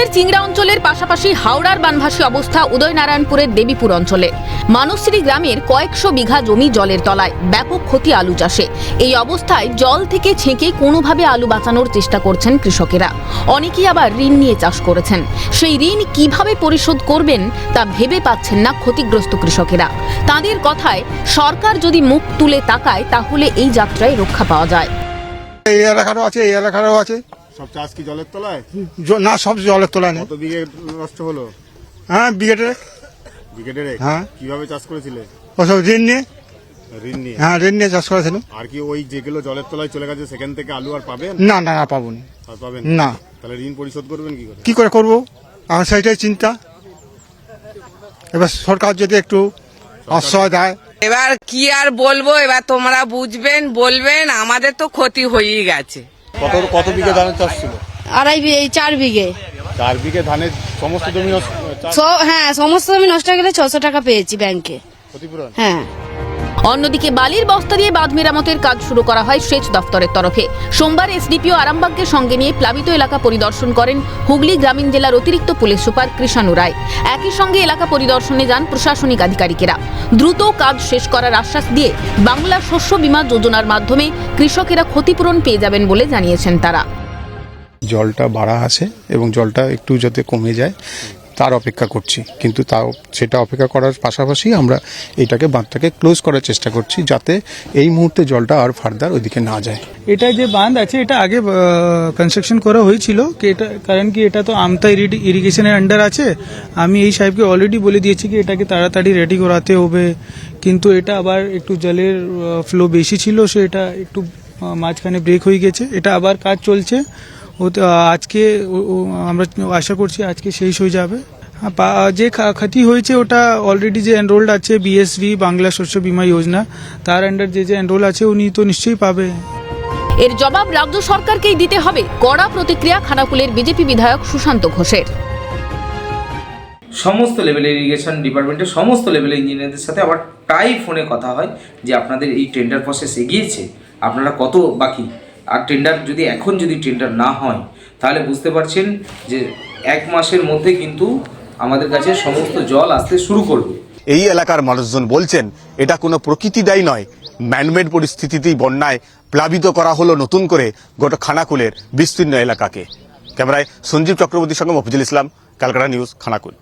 বীরভূমের চিংড়া অঞ্চলের পাশাপাশি হাওড়ার বানভাসী অবস্থা উদয়নারায়ণপুরের দেবীপুর অঞ্চলে। মানসশ্রী গ্রামের কয়েকশো বিঘা জমি জলের তলায়, ব্যাপক ক্ষতি আলু চাষে। এই অবস্থায় জল থেকে ছেঁকে কোনোভাবে আলু বাঁচানোর চেষ্টা করছেন কৃষকেরা। অনেকেই আবার ঋণ নিয়ে চাষ করেছেন। সেই ঋণ কিভাবে পরিশোধ করবেন তা ভেবে পাচ্ছেন না ক্ষতিগ্রস্ত কৃষকেরা। তাদের কথায়, সরকার যদি মুখ তুলে তাকায় তাহলে এই যাত্রায় রক্ষা পাওয়া যায়। এই এলাকারও আছে, এই এলাকারও আছে। সব চাষ কি জলের তলায়? না, সব জলের তলায় নেই। কত বিঘে নষ্ট হলো? হ্যাঁ, বিঘেটে। হ্যাঁ, কিভাবে চাষ করেছিলে? ওসব ঋণ নিয়ে। ঋণ নিয়ে? হ্যাঁ, ঋণ নিয়ে চাষ করেছিল। আর কি ওই যেগুলো জলের তলায় চলে গেছে সেখান থেকে আলু আর পাবেন? না না না, পাবো না। আর পাবেন না। তাহলে ঋণ পরিশোধ করবেন কি করে? কি করে করবো, আমার সেইটাই চিন্তা। এবার সরকার যদি একটু আশ্রয় দেয়। এবার কি আর বলবো, এবার তোমরা বুঝবেন, বলবেন। আমাদের তো ক্ষতি হয়েই গেছে। কত বিঘে ধানের চাষ ছিল? 4 বিঘে। 4 বিঘে ধানের সমস্ত জমি হ্যাঁ, সমস্ত জমি নষ্ট হয়ে গেলে 600 টাকা পেয়েছি ব্যাংকে ক্ষতিপূরণ। হ্যাঁ। অন্যদিকে বালির বস্তা দিয়ে বাঁধ মেরামতের কাজ শুরু করা হয় সেচ দফতরের তরফে। সোমবার এসডিপিও আরামবাগকে সঙ্গে নিয়ে প্লাবিত এলাকা পরিদর্শন করেন হুগলি গ্রামীণ জেলার অতিরিক্ত পুলিশ সুপার কৃষাণু রায়। একই সঙ্গে এলাকা পরিদর্শনে যান প্রশাসনিক আধিকারিকেরা। দ্রুত কাজ শেষ করার আশ্বাস দিয়ে বাংলা শস্য বীমা যোজনার মাধ্যমে কৃষকেরা ক্ষতিপূরণ পেয়ে যাবেন বলে জানিয়েছেন তারা। জলটা বাড়া আছে এবং জলটা একটু যাতে কমে যায় তার অপেক্ষা করছি, কিন্তু তাও সেটা অপেক্ষা করার পাশাপাশি আমরা এটাকে বাঁধটাকে ক্লোজ করার চেষ্টা করছি যাতে এই মুহূর্তে জলটা আর ফার্দার ওইদিকে না যায়। এটা যে বাঁধ আছে এটা আগে কনস্ট্রাকশন করা হয়েছিল, কারণ কি এটা তো আমতা ইরিগেশনের আন্ডার আছে। আমি এই সাহেবকে অলরেডি বলে দিয়েছি কি এটাকে তাড়াতাড়ি রেডি করাতে হবে, কিন্তু এটা আবার একটু জলের ফ্লো বেশি ছিল, সো এটা একটু মাঝখানে ব্রেক হয়ে গেছে। এটা আবার কাজ চলছে, আজকে আমরা আশা করছি আজকে শেষ হয়ে যাবে। যে ক্ষতি হয়েছে ওটা অলরেডি যে এনরোল্ড আছে বিএসবি বাংলা শস্য বীমা যোজনা, তার আন্ডার যে এনরোল আছে উনি তো নিশ্চয়ই পাবে। এর জবাব রাজ্য সরকারকেই দিতে হবে, কড়া প্রতিক্রিয়া খানাকুলের বিজেপি বিধায়ক সুশান্ত ঘোষের। সমস্ত লেভেলের ইরিগেশন ডিপার্টমেন্টের সমস্ত লেভেলের ইঞ্জিনিয়ারদের সাথে আবার প্রায় ফোনে কথা হয় যে আপনাদের এই টেন্ডার প্রসেস এগিয়েছে, আপনারা কত বাকি, আর টেন্ডার যদি টেন্ডার না হয় তাহলে বুঝতে পারছেন যে 1 মাসের মধ্যে কিন্তু আমাদের কাছে সমস্ত জল আসতে শুরু করবে। এই এলাকার মানুষজন বলছেন এটা কোনো প্রকৃতিদায়ী নয়, ম্যানমেড পরিস্থিতিতেই বন্যায় প্লাবিত করা হলো নতুন করে গোটা খানাকুলের বিস্তীর্ণ এলাকাকে। ক্যামেরায় সঞ্জীব চক্রবর্তীর সঙ্গে মফিজুল ইসলাম, ক্যালকাটা নিউজ, খানাকুল।